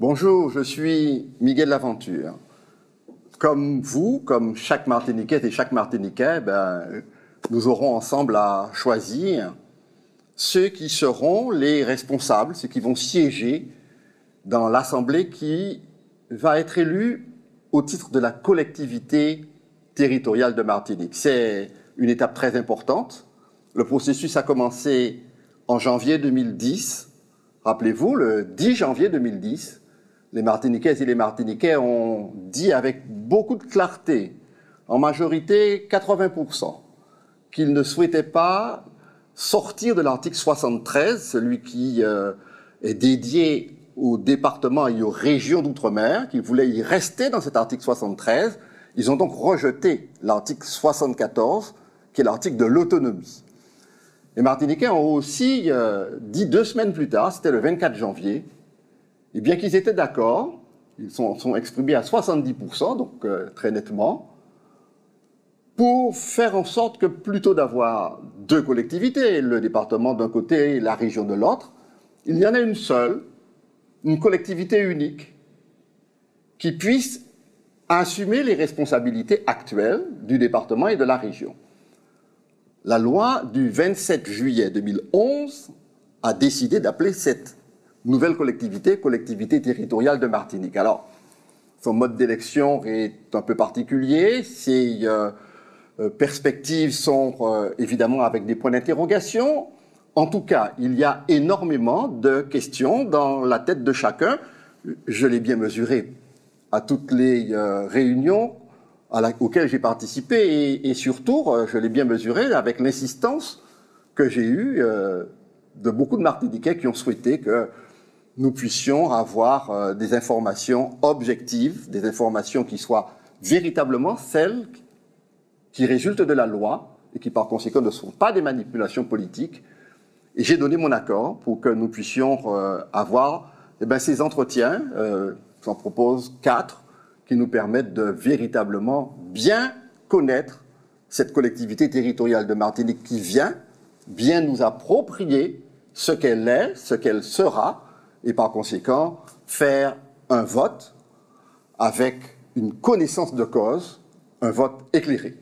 Bonjour, je suis Miguel Laventure. Comme vous, comme chaque Martiniquaise et chaque Martiniquais, nous aurons ensemble à choisir ceux qui seront les responsables, ceux qui vont siéger dans l'Assemblée qui va être élue au titre de la collectivité territoriale de Martinique. C'est une étape très importante. Le processus a commencé en janvier 2010. Rappelez-vous, le 10 janvier 2010, les Martiniquaises et les Martiniquais ont dit avec beaucoup de clarté, en majorité 80%, qu'ils ne souhaitaient pas sortir de l'article 73, celui qui est dédié aux départements et aux régions d'outre-mer, qu'ils voulaient y rester dans cet article 73. Ils ont donc rejeté l'article 74, qui est l'article de l'autonomie. Les Martiniquais ont aussi dit 2 semaines plus tard, c'était le 24 janvier, et bien qu'ils étaient d'accord, ils sont exprimés à 70%, donc très nettement, pour faire en sorte que plutôt d'avoir 2 collectivités, le département d'un côté et la région de l'autre, il y en a une seule, une collectivité unique, qui puisse assumer les responsabilités actuelles du département et de la région. La loi du 27 juillet 2011 a décidé d'appeler cette nouvelle collectivité territoriale de Martinique. Alors, son mode d'élection est un peu particulier, ses perspectives sont évidemment avec des points d'interrogation. En tout cas, il y a énormément de questions dans la tête de chacun. Je l'ai bien mesuré à toutes les réunions auxquelles j'ai participé et surtout, je l'ai bien mesuré avec l'insistance que j'ai eue de beaucoup de Martiniquais qui ont souhaité que nous puissions avoir des informations objectives, des informations qui soient véritablement celles qui résultent de la loi et qui par conséquent ne sont pas des manipulations politiques. Et j'ai donné mon accord pour que nous puissions avoir ces entretiens, j'en propose 4, qui nous permettent de véritablement bien connaître cette collectivité territoriale de Martinique qui vient, bien nous approprier ce qu'elle est, ce qu'elle sera, et par conséquent faire un vote avec une connaissance de cause, un vote éclairé.